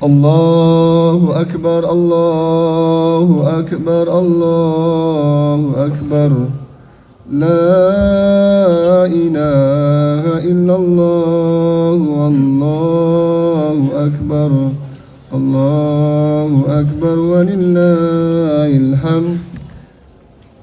Allahu Akbar, Allahu Akbar, Allahu Akbar. La ilaha illallah, Allahu Akbar, Allahu Akbar, walillahil hamd.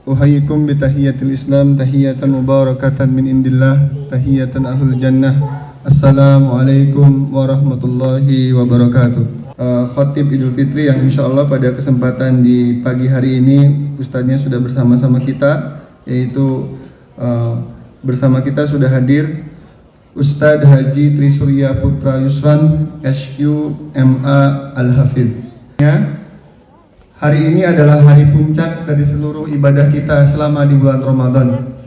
Uhayyikum bitahiyatil Islam, tahiyatan mubarakatan min indillah, tahiyatan ahlul jannah. Assalamualaikum warahmatullahi wabarakatuh. Khatib Idul Fitri yang insya Allah pada kesempatan di pagi hari ini Ustadznya sudah bersama-sama kita, yaitu bersama kita sudah hadir Ustadz Haji Trisurya Putra Yusran SQ MA Al-Hafidh. Hari ini adalah hari puncak dari seluruh ibadah kita selama di bulan Ramadan.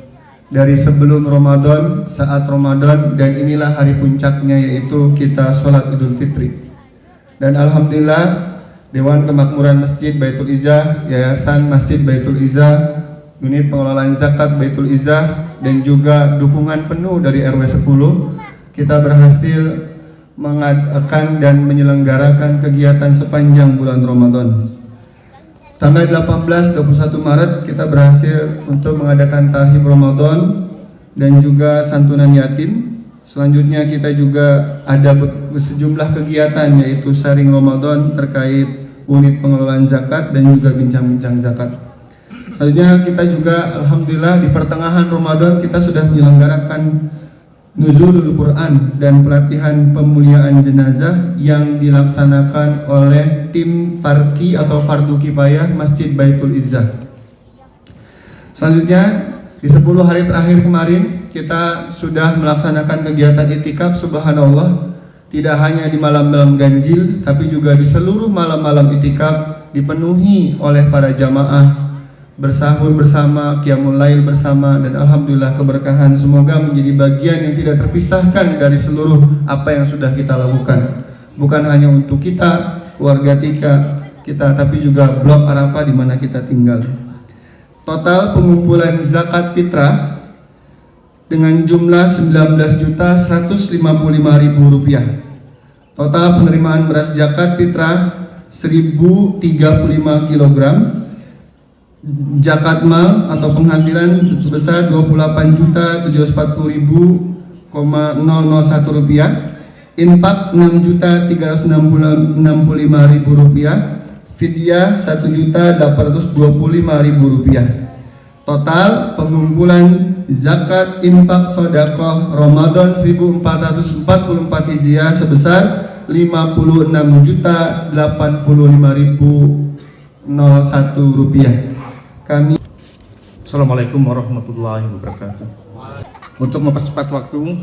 Dari sebelum Ramadan, saat Ramadan, dan inilah hari puncaknya, yaitu kita sholat Idul Fitri. Dan Alhamdulillah, Dewan Kemakmuran Masjid Baitul Izzah, Yayasan Masjid Baitul Izzah, Unit Pengelolaan Zakat Baitul Izzah, dan juga dukungan penuh dari RW 10, kita berhasil mengadakan dan menyelenggarakan kegiatan sepanjang bulan Ramadan. Tanggal 18-21 Maret kita berhasil untuk mengadakan Tarhib Ramadan dan juga santunan yatim. Selanjutnya kita juga ada sejumlah kegiatan, yaitu sharing Ramadan terkait unit pengelolaan zakat dan juga bincang-bincang zakat. Selanjutnya kita juga Alhamdulillah di pertengahan Ramadan kita sudah menyelenggarakan Nuzulul Quran dan pelatihan pemuliaan jenazah yang dilaksanakan oleh tim Farki atau Fardu Kifayah Masjid Baitul Izzah. Selanjutnya di 10 hari terakhir kemarin kita sudah melaksanakan kegiatan itikaf. Subhanallah, tidak hanya di malam-malam ganjil tapi juga di seluruh malam-malam itikaf dipenuhi oleh para jamaah, bersahur bersama, qiyamul lail bersama, dan Alhamdulillah keberkahan semoga menjadi bagian yang tidak terpisahkan dari seluruh apa yang sudah kita lakukan. Bukan hanya untuk kita, keluarga kita, tapi juga blok Arafah di mana kita tinggal. Total pengumpulan zakat fitrah dengan jumlah 19.155.000 rupiah. Total penerimaan beras zakat fitrah 1.035 kg. Zakat mal atau penghasilan sebesar 28.740.001 rupiah. Infak 6.365.000 rupiah. Fidyah 1.825.000 rupiah. Total pengumpulan zakat infak sedekah Ramadan 1444 Hijriah sebesar 56.085.001 rupiah. Assalamualaikum warahmatullahi wabarakatuh. Untuk mempercepat waktu,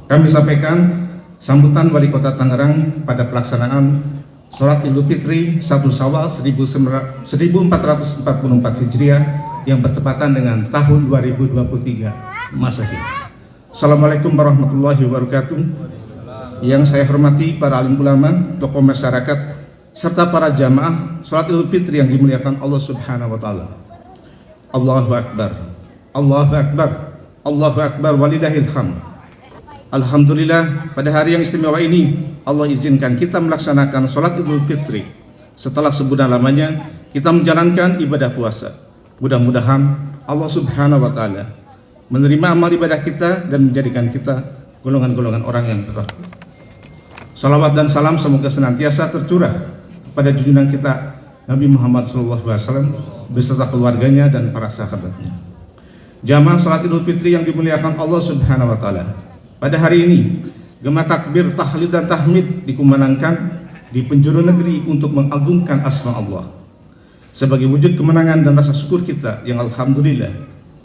kami sampaikan sambutan Wali Kota Tangerang pada pelaksanaan Sholat Idul Fitri 1 Syawal 1444 Hijriah yang bertepatan dengan tahun 2023 Masehi. Assalamualaikum warahmatullahi wabarakatuh. Yang saya hormati para alim ulama, tokoh masyarakat, serta para jamaah Sholat Idul Fitri yang dimuliakan Allah Subhanahu wa Ta'ala. Allahu Akbar, Allahu Akbar, Allahu Akbar, walillahil hamd. Alhamdulillah, pada hari yang istimewa ini Allah izinkan kita melaksanakan sholat Idul Fitri. Setelah sebulan lamanya kita menjalankan ibadah puasa. Mudah-mudahan Allah Subhanahu wa Ta'ala menerima amal ibadah kita dan menjadikan kita golongan-golongan orang yang bertakwa. Salawat dan salam semoga senantiasa tercurah kepada junjungan kita Nabi Muhammad SAW beserta keluarganya dan para sahabatnya. Jamaah salat Idul Fitri yang dimuliakan Allah Subhanahu wa Ta'ala, pada hari ini gema takbir, tahlil dan tahmid dikumandangkan di penjuru negeri untuk mengagungkan asma Allah sebagai wujud kemenangan dan rasa syukur kita yang alhamdulillah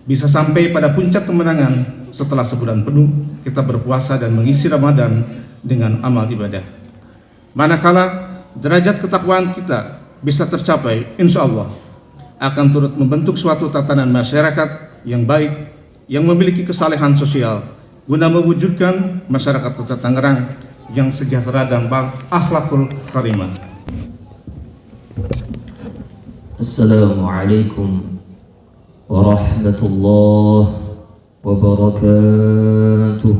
bisa sampai pada puncak kemenangan setelah sebulan penuh kita berpuasa dan mengisi Ramadan dengan amal ibadah. Manakala derajat ketakwaan kita bisa tercapai, insya Allah akan turut membentuk suatu tatanan masyarakat yang baik, yang memiliki kesalehan sosial, guna mewujudkan masyarakat Kota Tangerang yang sejahtera dan akhlakul karimah. Assalamualaikum warahmatullahi wabarakatuh.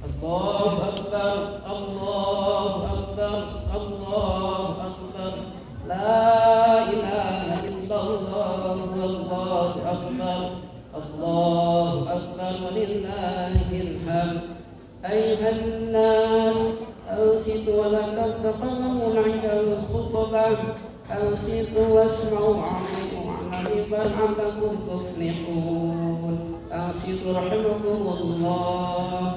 Allahu أكبر الله أكبر الله أكبر لا إله إلا الله الله أكبر الله أكبر ولله الحمد. أيها الناس أنصتوا ولا تتكلمون عند الخطبة، أنصتوا واسمعوا وأعطوا لعلكم تفلحون. أنصتوا رحمكم الله.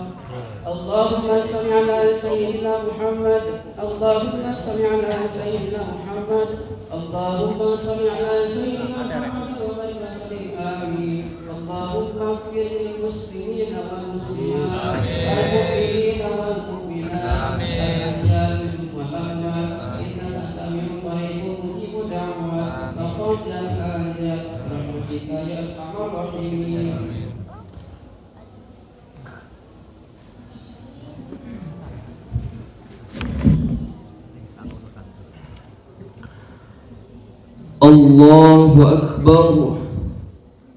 اللهم صل على سيدنا محمد، اللهم صل على سيدنا محمد، اللهم صل على سيدنا محمد وبارك وسلم آمين. اللهم اغفر للمسلمين والمسلمات والمؤمنين والمؤمنات الأحياء والأموات إنك سميع قريب مجيب دعوات وقبل الحاجات برحمتك يا أرحم الراحمين. الله أكبر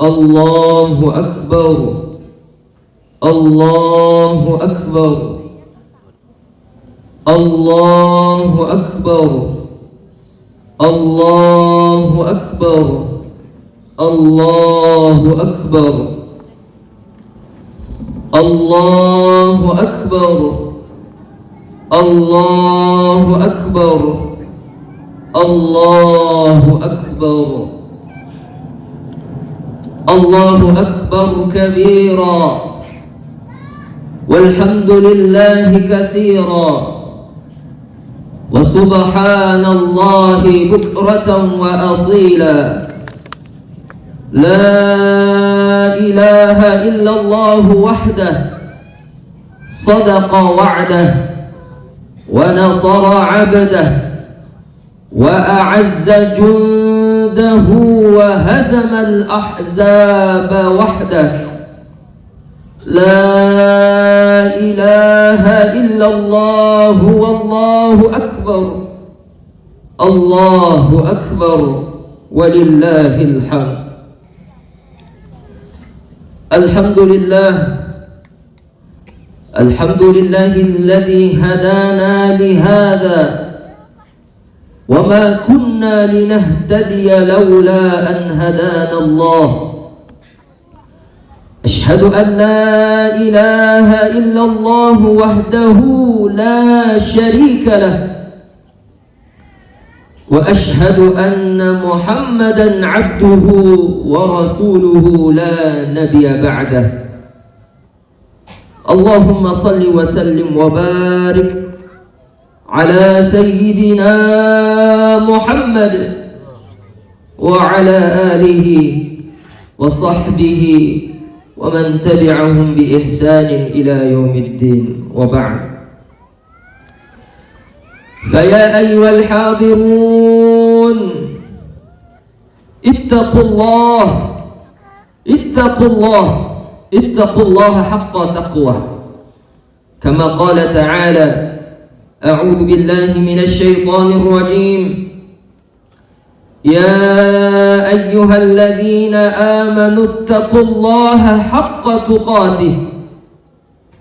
الله أكبر الله أكبر الله أكبر الله أكبر الله أكبر الله أكبر الله أكبر الله أكبر الله أكبر كبيرا والحمد لله كثيرا وسبحان الله بكرة وأصيلا. لا إله إلا الله وحده صدق وعده ونصر عبده وأعز جنده وهزم الأحزاب وحده. لا إله إلا الله والله أكبر الله أكبر ولله الحمد. الحمد لله الحمد لله الذي هدانا لهذا وما كنا لنهتدي لولا أن هدانا الله. أشهد أن لا إله إلا الله وحده لا شريك له وأشهد أن محمدا عبده ورسوله لا نبي بعده. اللهم صل وسلم وبارك على سيدنا محمد وعلى آله وصحبه ومن تبعهم بإحسان إلى يوم الدين، وبعد. فيا أيها الحاضرون اتقوا الله اتقوا الله اتقوا الله حق تقواه، كما قال تعالى: أعوذ بالله من الشيطان الرجيم. يا أيها الذين آمنوا اتقوا الله حق تقاته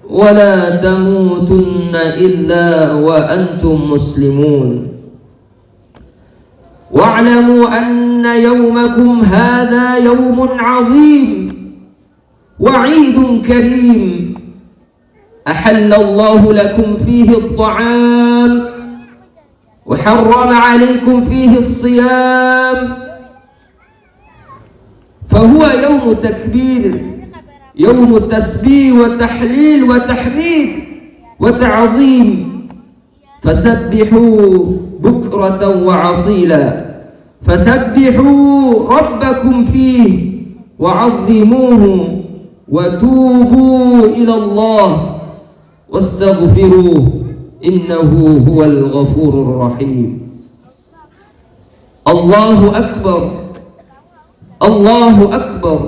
ولا تموتن إلا وأنتم مسلمون. واعلموا أن يومكم هذا يوم عظيم وعيد كريم أحل الله لكم فيه الطعام وحرم عليكم فيه الصيام، فهو يوم تكبير، يوم تسبيح وتحليل وتحميد وتعظيم، فسبحوا بكرة وعصيلا، فسبحوا ربكم فيه وعظموه وتوبوا إلى الله واستغفروه إنه هو الغفور الرحيم. الله أكبر الله أكبر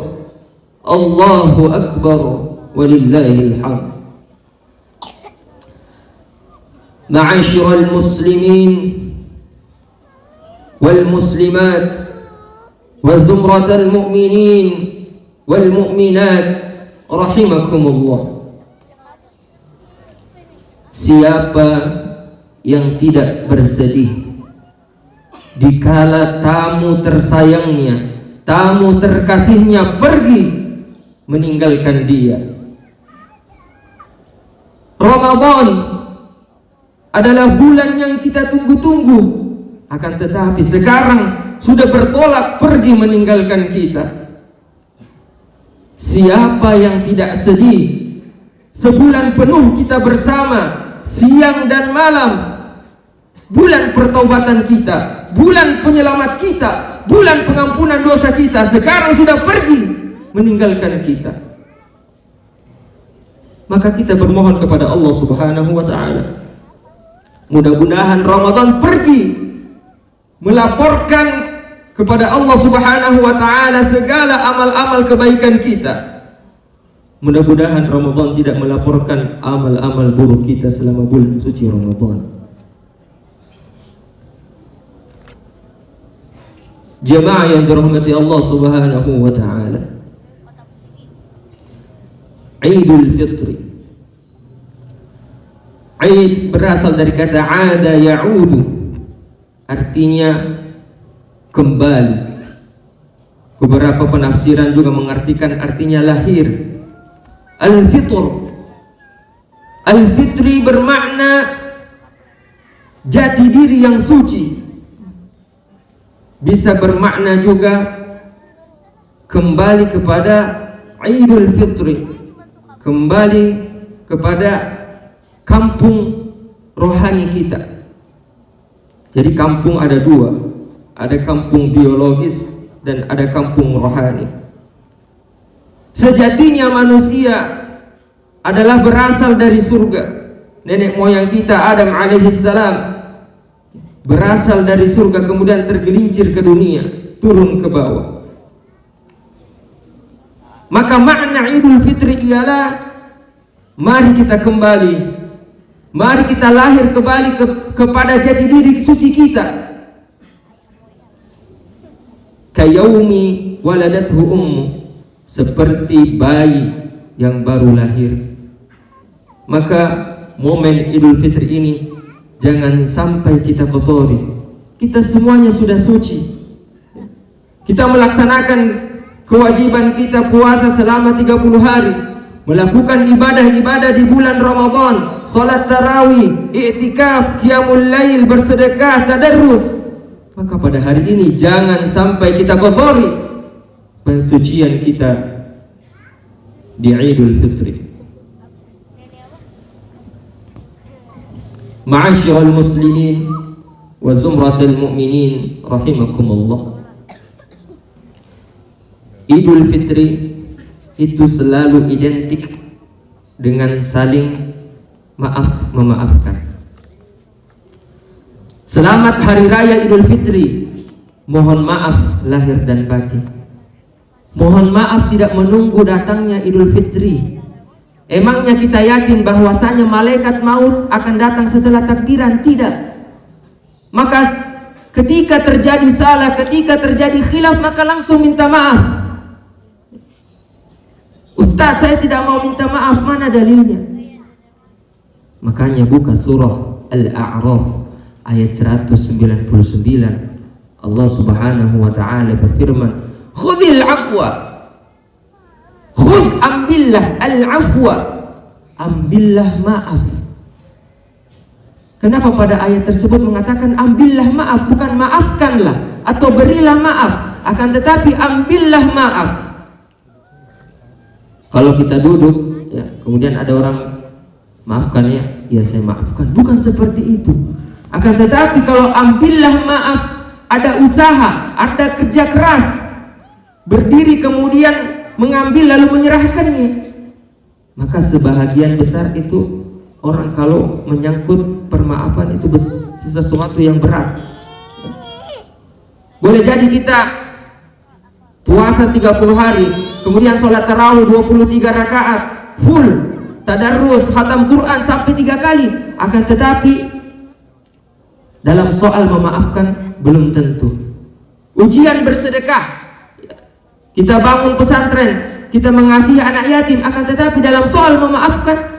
الله أكبر ولله الحمد. معاشر المسلمين والمسلمات وزمرة المؤمنين والمؤمنات رحمكم الله. Siapa yang tidak bersedih dikala tamu tersayangnya, tamu terkasihnya pergi meninggalkan dia? Ramadan adalah bulan yang kita tunggu-tunggu, akan tetapi sekarang sudah bertolak pergi meninggalkan kita. Siapa yang tidak sedih sebulan penuh kita bersama, siang dan malam, bulan pertaubatan kita, bulan penyelamat kita, bulan pengampunan dosa kita, sekarang sudah pergi meninggalkan kita. Maka kita bermohon kepada Allah Subhanahu wa ta'ala, mudah-mudahan Ramadan pergi melaporkan kepada Allah Subhanahu wa ta'ala segala amal-amal kebaikan kita. Mudah-mudahan Ramadan tidak melaporkan amal-amal buruk kita selama bulan suci Ramadan. Jemaah yang dirahmati Allah Subhanahu wa ta'ala, Idul Fitri. Aid berasal dari kata ada ya'udu, artinya kembali. Beberapa penafsiran juga mengartikan artinya lahir. Al-Fitr, Al-Fitri bermakna jati diri yang suci. Bisa bermakna juga kembali kepada Idul Fitri, kembali kepada kampung rohani kita. Jadi kampung ada dua, ada kampung biologis dan ada kampung rohani. Sejatinya manusia adalah berasal dari surga. Nenek moyang kita Adam alaihissalam berasal dari surga, kemudian tergelincir ke dunia, turun ke bawah. Maka makna Idul Fitri ialah mari kita kembali, mari kita lahir kembali kepada jati diri suci kita. Kayaumi waladathu ummu, seperti bayi yang baru lahir. Maka momen Idul Fitri ini jangan sampai kita kotori. Kita semuanya sudah suci. Kita melaksanakan kewajiban kita puasa selama 30 hari, melakukan ibadah-ibadah di bulan Ramadan, salat tarawih, i'tikaf, qiyamul lail, bersedekah, tadarrus. Maka pada hari ini jangan sampai kita kotori pensucian kita di Idul Fitri. Ma'asyiral muslimin wa zumratul mu'minin rahimakumullah. Idul Fitri itu selalu identik dengan saling maaf memaafkan. Selamat Hari Raya Idul Fitri, mohon maaf lahir dan batin. Mohon maaf tidak menunggu datangnya Idul Fitri. Emangnya kita yakin bahwasanya malaikat maut akan datang setelah takbiran? Tidak. Maka ketika terjadi salah, ketika terjadi khilaf, maka langsung minta maaf. Ustaz, saya tidak mau minta maaf, mana dalilnya? Makanya buka surah Al-A'raf ayat 199. Allah Subhanahu wa ta'ala berfirman, khudhil afwa, khudh, ambillah al-afwa, ambillah maaf. Kenapa pada ayat tersebut mengatakan ambillah maaf, bukan maafkanlah atau berilah maaf, akan tetapi ambillah maaf. Kalau kita duduk ya, kemudian ada orang maafkan ya saya maafkan, bukan seperti itu. Akan tetapi kalau ambillah maaf, ada usaha, ada kerja keras, berdiri kemudian mengambil lalu menyerahkannya. Maka sebahagian besar itu orang kalau menyangkut permaafan itu sesuatu yang berat. Boleh jadi kita puasa 30 hari, kemudian sholat tarawih 23 rakaat full, tadarrus, khatam Quran sampai 3 kali. Akan tetapi dalam soal memaafkan belum tentu. Ujian bersedekah, kita bangun pesantren, kita mengasihi anak yatim, akan tetapi dalam soal memaafkan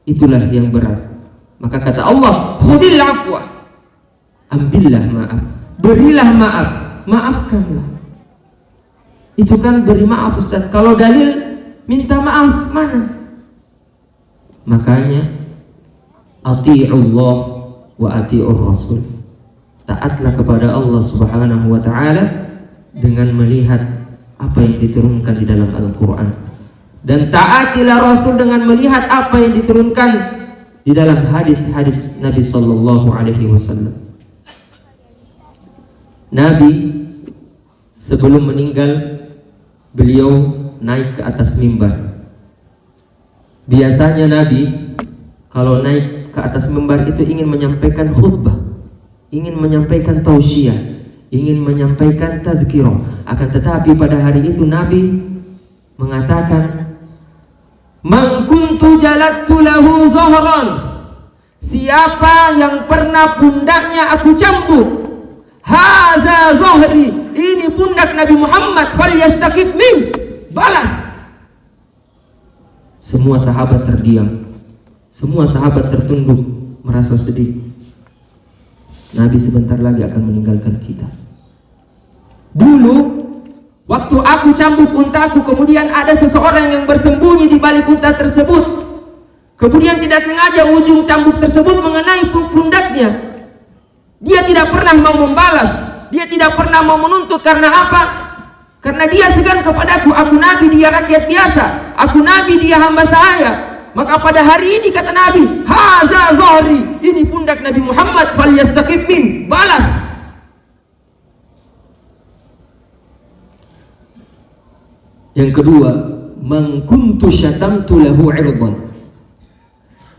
itulah yang berat. Maka kata Allah, khudil afwa, ambillah maaf, berilah maaf, maafkanlah. Itu kan beri maaf Ustaz. Kalau dalil minta maaf mana? Makanya ati'ullah wa ati'ur rasul. Taatlah kepada Allah Subhanahu wa ta'ala dengan melihat apa yang diturunkan di dalam Al-Quran, dan taatilah Rasul dengan melihat apa yang diturunkan di dalam hadis-hadis Nabi Sallallahu Alaihi Wasallam. Nabi sebelum meninggal, beliau naik ke atas mimbar. Biasanya Nabi kalau naik ke atas mimbar itu ingin menyampaikan khutbah, ingin menyampaikan tausiah, ingin menyampaikan tadzkirah. Akan tetapi pada hari itu Nabi mengatakan, man kuntu jalattu lahu zahran, siapa yang pernah pundaknya aku cambuk, haza zahri, ini pundak Nabi Muhammad, falyastaqib min, balas. Semua sahabat terdiam, semua sahabat tertunduk merasa sedih. Nabi sebentar lagi akan meninggalkan kita. Dulu waktu aku cambuk untaku, kemudian ada seseorang yang bersembunyi di balik unta tersebut. Kemudian tidak sengaja ujung cambuk tersebut mengenai pundaknya. Dia tidak pernah mau membalas, dia tidak pernah mau menuntut. Karena apa? Karena dia segan kepadaku. Aku Nabi, dia rakyat biasa. Aku Nabi, dia hamba saya. Maka pada hari ini kata Nabi, haza zahri, ini pundak Nabi Muhammad, falyastaqib min, balas. Yang kedua, man kuntu syatamtu lahu 'irdan,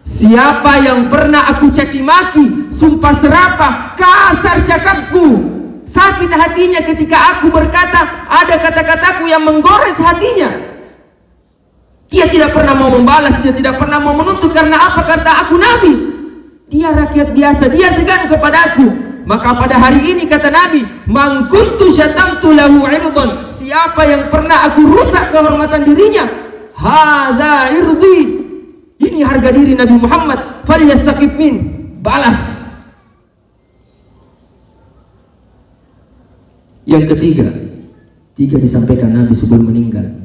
siapa yang pernah aku caci maki, sumpah serapah, kasar cakapku, sakit hatinya ketika aku berkata, ada kata-kataku yang menggores hatinya, dia tidak pernah mau membalas, dia tidak pernah mau menuntut. Karena apa? Kata aku Nabi, dia rakyat biasa, dia segan kepadaku. Maka pada hari ini kata Nabi, man kuntu syatamtu lahu 'irdan, siapa yang pernah aku rusak kehormatan dirinya, hadza irdi, ini harga diri Nabi Muhammad, falyastaqib min, balas. Yang ketiga disampaikan Nabi sebelum meninggal,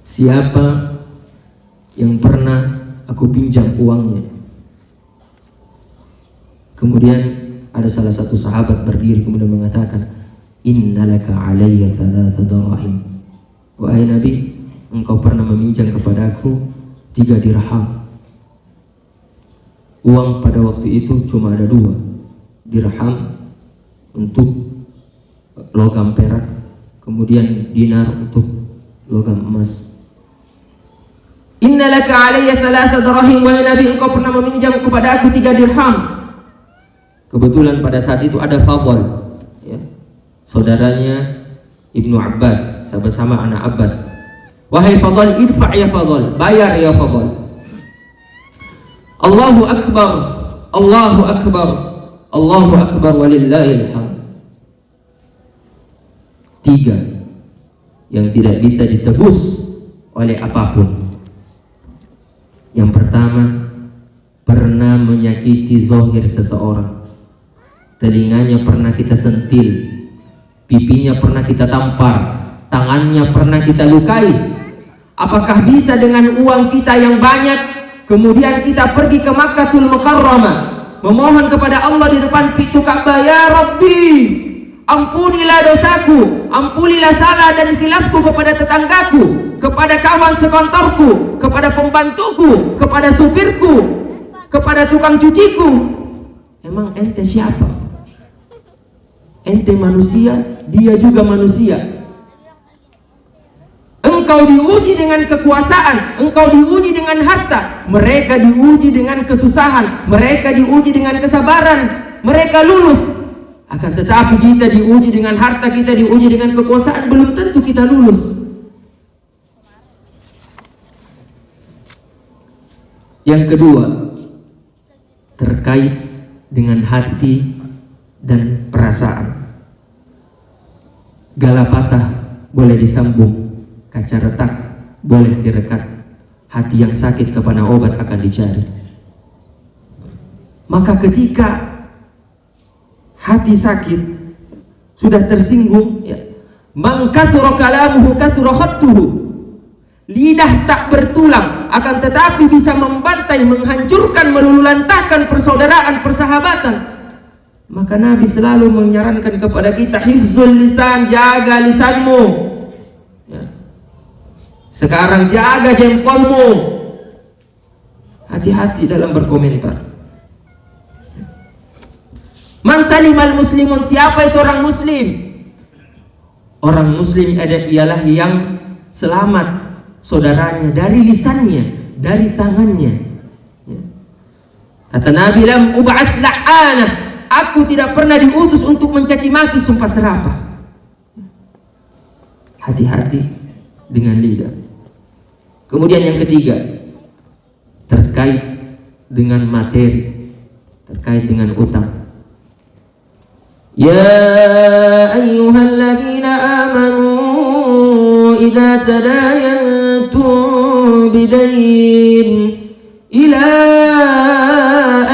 siapa yang pernah aku pinjam uangnya. Kemudian ada salah satu sahabat berdiri kemudian mengatakan, innalaka alayya thalatha dirham, wahai Nabi, engkau pernah meminjam kepadaku 3 dirham. Uang pada waktu itu cuma ada 2 dirham untuk logam perak, kemudian dinar untuk logam emas. Innalaka alayya thalatha dirham, wahai Nabi, engkau pernah meminjam kepada aku 3 dirham. Kebetulan pada saat itu ada Fadl, ya, saudaranya Ibnu Abbas, sama-sama anak Abbas. Wahai Fadl, idfa' ya Fadl, bayar ya Fadl. Allahu Akbar, Allahu Akbar, Allahu Akbar, walillahil hamd. 3 yang tidak bisa ditebus oleh apapun. Yang pertama, pernah menyakiti zahir seseorang. Telinganya pernah kita sentil, pipinya pernah kita tampar, tangannya pernah kita lukai. Apakah bisa dengan uang kita yang banyak kemudian kita pergi ke Makkahul Mukarramah memohon kepada Allah di depan pintu Ka'bah, ya Rabbi, ampunilah dosaku, ampunilah salah dan khilafku kepada tetanggaku, kepada kawan sekantorku, kepada pembantuku, kepada supirku, kepada tukang cuciku. Emang ente siapa? Ente manusia, dia juga manusia. Engkau diuji dengan kekuasaan, engkau diuji dengan harta, mereka diuji dengan kesusahan, mereka diuji dengan kesabaran, mereka lulus. Akan tetapi kita diuji dengan harta, kita diuji dengan kekuasaan, belum tentu kita lulus. Yang kedua, terkait dengan hati dan perasaan. Gala patah boleh disambung, kaca retak boleh direkat, hati yang sakit kepada obat akan dicari. Maka ketika hati sakit, sudah tersinggung, ya, man kathura kalamuhu kathura khattuhu. Lidah tak bertulang, akan tetapi bisa membantai, menghancurkan, melululantahkan persaudaraan, persahabatan. Maka Nabi selalu menyarankan kepada kita, hifzul lisan, jaga lisanmu. Ya. Sekarang jaga jempolmu. Hati-hati dalam berkomentar. Man salimal muslimun, siapa itu orang muslim? Orang muslim ialah yang selamat saudaranya dari lisannya, dari tangannya. Ya. Kata Nabi, lam ub'ats la'anah, aku tidak pernah diutus untuk mencaci maki, sumpah serapah. Hati-hati dengan lidah. Kemudian yang ketiga, terkait dengan materi, terkait dengan utang. Ya ayyuhalladzina amanu idza tadayantum bidayn ila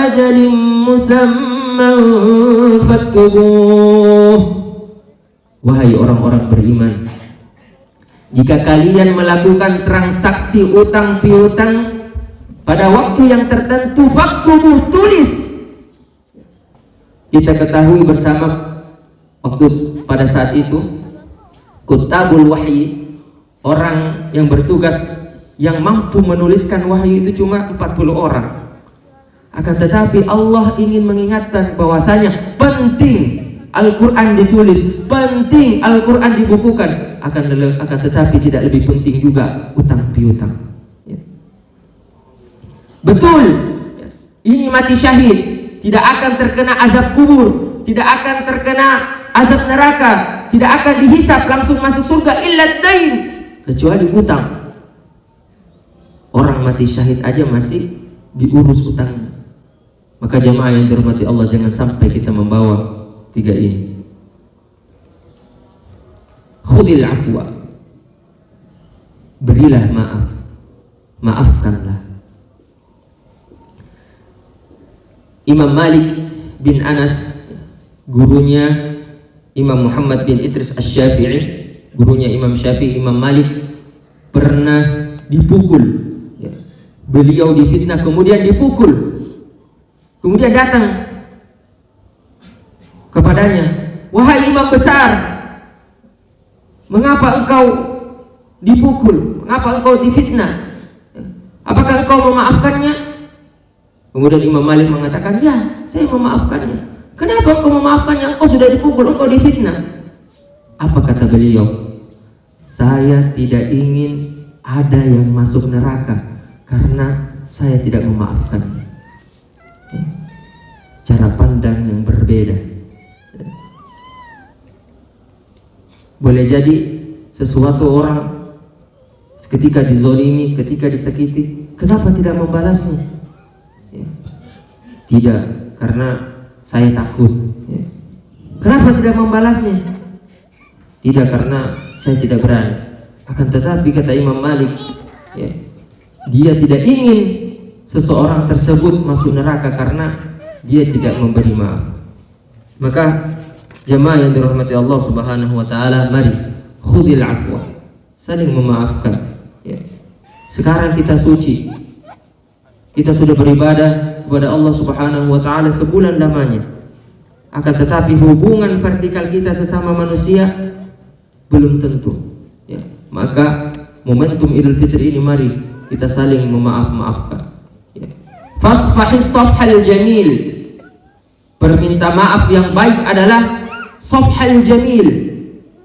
ajalin musamman faktubuh. Wahai orang-orang beriman, jika kalian melakukan transaksi utang piutang pada waktu yang tertentu, faktubuh, tulis. Kita ketahui bersama waktu pada saat itu kutabul wahyi, orang yang bertugas yang mampu menuliskan wahyu itu cuma 40 orang. Akan tetapi Allah ingin mengingatkan bahwasanya penting Al-Quran ditulis, penting Al-Quran dibukukan, akan tetapi tidak lebih penting juga utang piutang. Ya. Betul, ini mati syahid, tidak akan terkena azab kubur, tidak akan terkena azab neraka, tidak akan dihisap langsung masuk surga illa dain, kecuali utang. Orang mati syahid aja masih diurus utangnya. Maka jamaah yang dihormati Allah, jangan sampai kita membawa tiga ini. Khudil afwa, berilah maaf, maafkanlah. Imam Malik bin Anas, gurunya Imam Muhammad bin Idris Asy-Syafi'i, gurunya Imam Syafi'i, Imam Malik pernah dipukul. Ya. Beliau difitnah kemudian dipukul. Kemudian datang kepadanya, wahai imam besar, mengapa engkau dipukul? Mengapa engkau difitnah? Apakah engkau memaafkannya? Kemudian Imam Malik mengatakan, ya, saya memaafkannya. Kenapa engkau memaafkannya? Engkau sudah dipukul, engkau difitnah. Apa kata beliau? Saya tidak ingin ada yang masuk neraka karena saya tidak memaafkannya. Cara pandang yang berbeda. Boleh jadi sesuatu orang ketika dizolimi, ketika disakiti, kenapa tidak membalasnya? Ya. Tidak, karena saya takut. Ya. Kenapa tidak membalasnya? Tidak, karena saya tidak berani. Akan tetapi kata Imam Malik, ya, dia tidak ingin seseorang tersebut masuk neraka karena dia tidak memberi maaf. Maka jamaah yang dirahmati Allah Subhanahu wa taala, mari khudil afwa, saling memaafkan. Ya. Sekarang kita suci, kita sudah beribadah kepada Allah Subhanahu wa taala sebulan lamanya. Akan tetapi hubungan vertikal kita sesama manusia belum tentu. Ya. Maka momentum Idul Fitri ini mari kita saling memaaf-maafkan. Ya. Fasfahis safhal jamil. Perminta maaf yang baik adalah safhal jamil.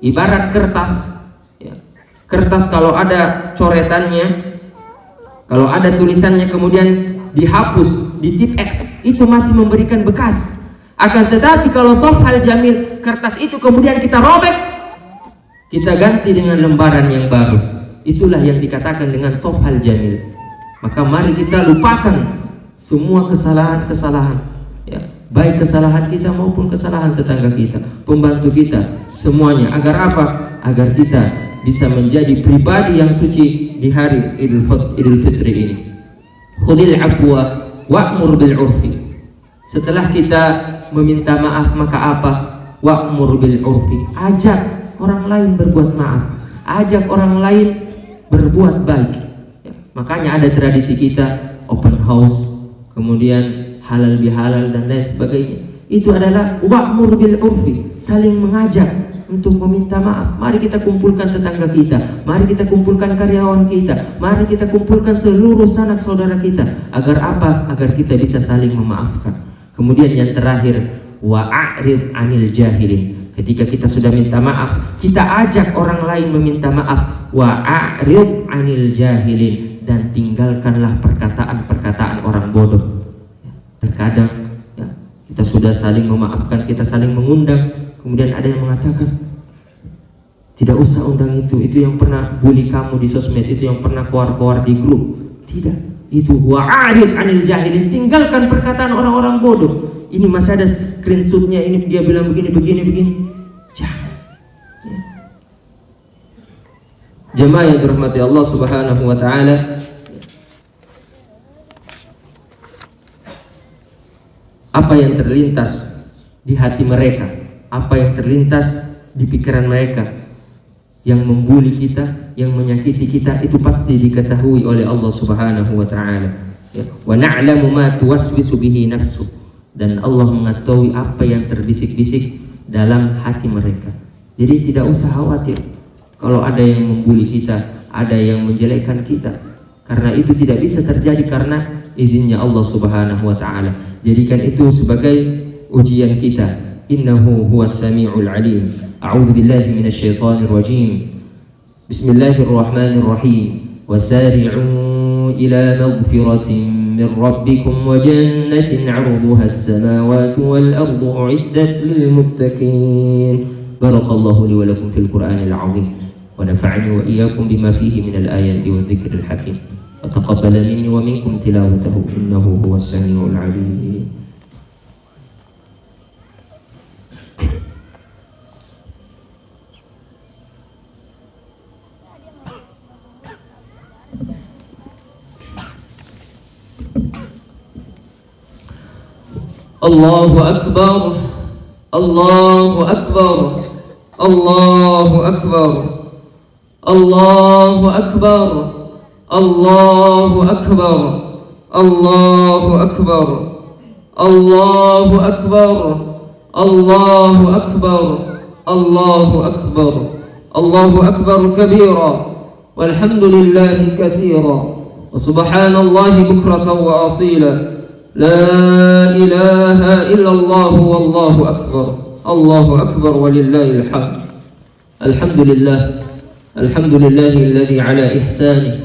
Ibarat kertas. Ya. Kertas kalau ada coretannya, kalau ada tulisannya kemudian dihapus, di tip X, itu masih memberikan bekas. Akan tetapi kalau safhal jamil, kertas itu kemudian kita robek, kita ganti dengan lembaran yang baru. Itulah yang dikatakan dengan safhal jamil. Maka mari kita lupakan semua kesalahan-kesalahan, ya, baik kesalahan kita maupun kesalahan tetangga kita, pembantu kita, semuanya. Agar apa? Agar kita bisa menjadi pribadi yang suci di hari Idul Fitri ini. Khudil afwa wa'mur bil urfi. Setelah kita meminta maaf, maka apa? Wa'mur bil urfi, ajak orang lain berbuat maaf, ajak orang lain berbuat baik ya. Makanya ada tradisi kita open house, kemudian halal bihalal dan lain sebagainya. Itu adalah wa'mur bil urfi, saling mengajak untuk meminta maaf. Mari kita kumpulkan tetangga kita, mari kita kumpulkan karyawan kita, mari kita kumpulkan seluruh sanak saudara kita. Agar apa? Agar kita bisa saling memaafkan. Kemudian yang terakhir, wa'arid anil jahilin. Ketika kita sudah minta maaf, kita ajak orang lain meminta maaf. Wa'arid anil jahilin, dan tinggalkanlah perkataan-perkataan orang bodoh. Terkadang ya, kita sudah saling memaafkan, kita saling mengundang, kemudian ada yang mengatakan, tidak usah undang itu yang pernah bully kamu di sosmed, itu yang pernah keluar-keluar di grup. Tidak. Itu wa'arid anil jahilin, tinggalkan perkataan orang-orang bodoh. Ini masih ada screenshotnya, ini dia bilang begini. Jangan ya. Jemaah yang dirahmati Allah Subhanahu wa ta'ala, apa yang terlintas di hati mereka, apa yang terlintas di pikiran mereka, yang membuli kita, yang menyakiti kita, itu pasti diketahui oleh Allah Subhanahu wa ta'ala ya. Wa na'lamu ma tuwaswisu bihi nafsu, dan Allah mengetahui apa yang terbisik-bisik dalam hati mereka. Jadi tidak usah khawatir kalau ada yang membuli kita, ada yang menjelekkan kita, karena itu tidak bisa terjadi karena izinnya Allah Subhanahu wa ta'ala. Jadikan itu sebagai ujian kita. Innahu huwas sami'ul alim. A'udzu billahi minasyaitonir rajim. Bismillahirrahmanirrahim. Wasari'u ila maghfiratin min rabbikum wa jannatin 'arduha as-samawati wal ardu u'iddat lil muttaqin. Barakallahu li wa lakum fil Qur'anil 'azim wa nafa'ani wa iyyakum bima fihi minal ayati wadh-dhikril hakim. Wa taqabbala minni wa minkum tilawatahu innahu huwas sami'ul 'alim. Allahu Akbar, Allahu Akbar, Allahu Akbar, Allahu Akbar, Allahu Akbar, Allahu Akbar, Allahu Akbar, Allahu Akbar, Allahu Akbar, Allahu Akbar kabira, walhamdulillahi katsira, wa subhanallahi bukratan wa asila. La ilaha illallah wallahu akbar. Allahu akbar walillahil hamd. Alhamdulillah. Alhamdulillahilladzi ala ihsani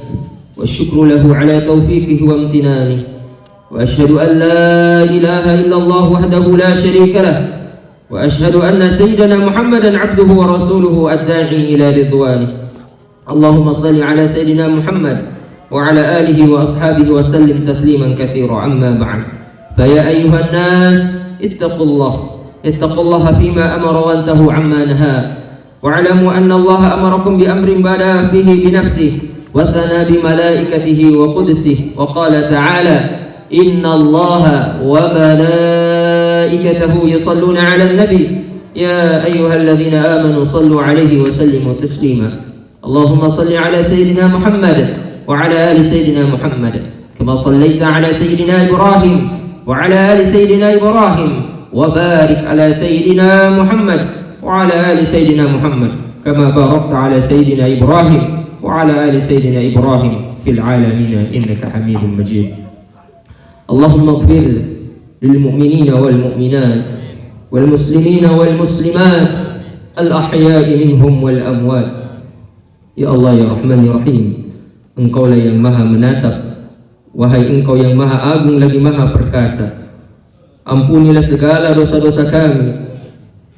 wa syukru lahu ala taufiqihi wa imtinani. Wa asyhadu an la ilaha illallah wahdahu la syarika lah. Wa asyhadu anna sayyidana Muhammadan abduhu wa rasuluhu ad-da'i ila ridwani. Allahumma shalli ala sayyidina Muhammad وعلى آله وأصحابه وسلم تسليما كثيرا. أما بعد، فيا أيها الناس اتقوا الله فيما أمر وانتهوا عما نهى، واعلموا أن الله أمركم بأمر بدأ فيه بنفسه وثنى بملائكته وقدسه، وقال تعالى إن الله وملائكته يصلون على النبي يا أيها الذين آمنوا صلوا عليه وسلموا تسليما. اللهم صل على سيدنا محمد وعلى آل سيدنا محمد كما صليت على سيدنا إبراهيم وعلى آل سيدنا إبراهيم، وبارك على سيدنا محمد وعلى آل سيدنا محمد كما باركت على سيدنا إبراهيم وعلى آل سيدنا إبراهيم في العالمين إنك حميد مجيد. اللهم اغفر للمؤمنين والمؤمنات والمسلمين والمسلمات الأحياء منهم والأموات. Ya Allah ya Rahman ya Rahim, Engkaulah yang maha menatap, wahai Engkau yang maha agung lagi maha perkasa. Ampunilah segala dosa-dosa kami,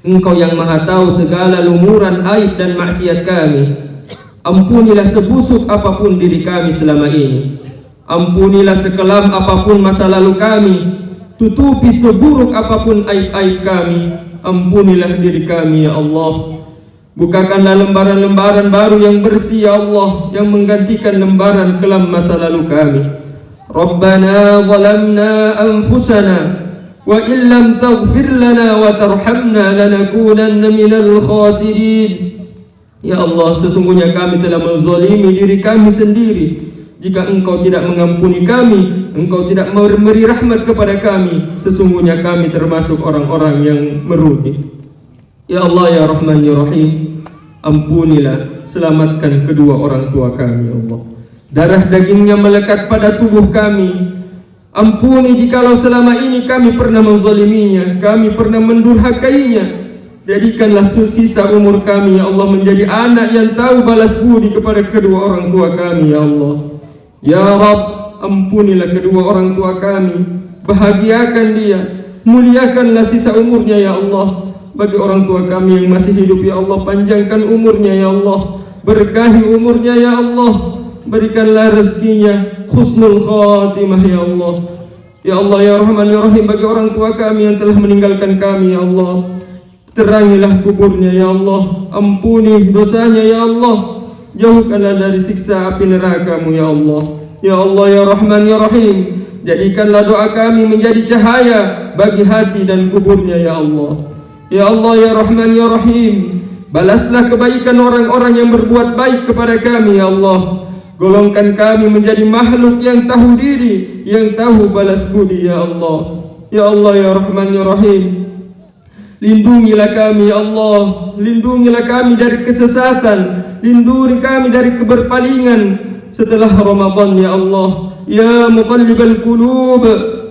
Engkau yang maha tahu segala lumuran aib dan maksiat kami. Ampunilah sebusuk apapun diri kami selama ini, ampunilah sekelam apapun masa lalu kami, tutupi seburuk apapun aib-aib kami. Ampunilah diri kami ya Allah. Bukakanlah lembaran-lembaran baru yang bersih ya Allah, yang menggantikan lembaran kelam masa lalu kami. Rabbana zalamna anfusana wa illam taghfir lana wa tarhamna lanakunanna minal khasirin. Ya Allah, sesungguhnya kami telah menzalimi diri kami sendiri. Jika Engkau tidak mengampuni kami, Engkau tidak memberi rahmat kepada kami, sesungguhnya kami termasuk orang-orang yang merugi. Ya Allah, ya Rahman, ya Rahim, ampunilah, selamatkan kedua orang tua kami, ya Allah. Darah dagingnya melekat pada tubuh kami. Ampuni jikalau selama ini kami pernah menzaliminya, kami pernah mendurhakainya. Jadikanlah sisa umur kami, ya Allah, menjadi anak yang tahu balas budi kepada kedua orang tua kami, ya Allah. Ya Rabb, ampunilah kedua orang tua kami, bahagiakan dia, muliakanlah sisa umurnya, ya Allah. Bagi orang tua kami yang masih hidup, ya Allah, panjangkan umurnya, ya Allah. Berkahi umurnya, ya Allah. Berikanlah rezekinya husnul khatimah, ya Allah. Ya Allah, ya Rahman, ya Rahim, bagi orang tua kami yang telah meninggalkan kami, ya Allah, terangilah kuburnya, ya Allah. Ampuni dosanya, ya Allah. Jauhkanlah dari siksa api neraka-Mu, ya Allah. Ya Allah, ya Rahman, ya Rahim, jadikanlah doa kami menjadi cahaya bagi hati dan kuburnya, ya Allah. Ya Allah, ya Rahman, ya Rahim, balaslah kebaikan orang-orang yang berbuat baik kepada kami, ya Allah. Golongkan kami menjadi makhluk yang tahu diri, yang tahu balas budi, ya Allah. Ya Allah, ya Rahman, ya Rahim, lindungilah kami, ya Allah. Lindungilah kami dari kesesatan, lindungi kami dari keberpalingan setelah Ramadan, ya Allah. Ya muqallibal qulub,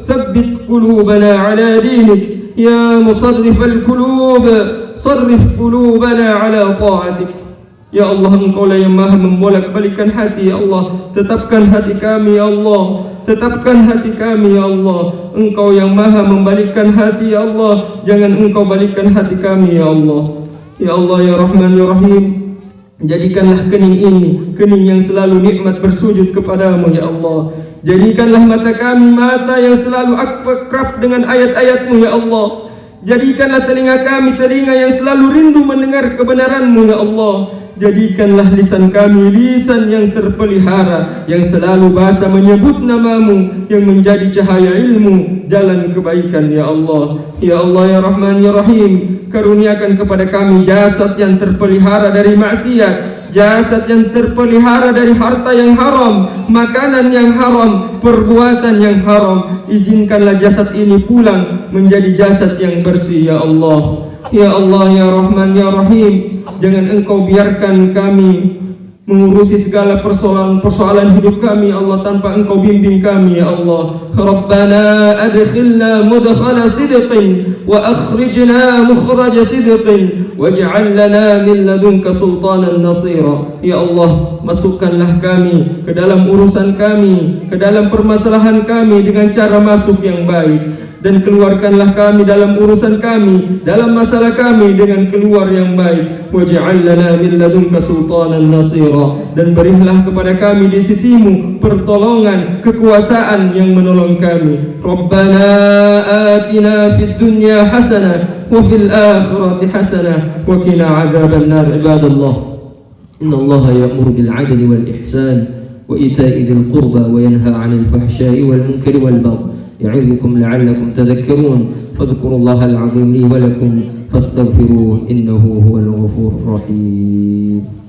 tsabbit qulubana ala dinik. Ya musarrifal qulub, sarrif qulubana ala ta'atik. Ya Allah, Engkaulah yang maha membolak-balikkan hati, ya Allah. Tetapkan hati kami, ya Allah. Tetapkan hati kami, ya Allah. Engkau yang maha membalikkan hati, ya Allah. Jangan Engkau balikkan hati kami, ya Allah. Ya Allah, ya Rahman, ya Rahim, jadikanlah kening ini kening yang selalu nikmat bersujud kepadamu, ya Allah. Jadikanlah mata kami mata yang selalu akrab dengan ayat-ayat-Mu, ya Allah. Jadikanlah telinga kami telinga yang selalu rindu mendengar kebenaran-Mu, ya Allah. Jadikanlah lisan kami lisan yang terpelihara, yang selalu bahasa menyebut nama-Mu, yang menjadi cahaya ilmu, jalan kebaikan, ya Allah. Ya Allah, ya Rahman, ya Rahim, karuniakan kepada kami jasad yang terpelihara dari maksiat, jasad yang terpelihara dari harta yang haram, makanan yang haram, perbuatan yang haram. Izinkanlah jasad ini pulang menjadi jasad yang bersih, ya Allah. Ya Allah, ya Rahman, ya Rahim, jangan Engkau biarkan kami mengurusi segala persoalan hidup kami, ya Allah, tanpa Engkau bimbing kami, ya Allah. Rabbana adkhilna mudkhala sidqin wa akhrijna mukhraja sidqin waj'al lana min ladunka sultanan nasira. Ya Allah, masukkanlah kami ke dalam urusan kami, ke dalam permasalahan kami dengan cara masuk yang baik, dan keluarkanlah kami dalam urusan kami, dalam masalah kami dengan keluar yang baik. Waj'al lana min ladunka sultanan nasira, dan berilah kepada kami di sisi-Mu pertolongan, kekuasaan yang menolong kami. Rabbana atina fid dunya hasanah wa fil akhirati hasanah wa qina adzaban nar. Ibadallah, innallaha ya'muru bil 'adli wal ihsan wa ita'i dzil qurba wa yanha 'anil fahsya'i wal munkari wal baghi يعظكم لعلكم تذكرون فاذكروا الله العظيم لي ولكم فاستغفروه إنه هو الغفور الرحيم.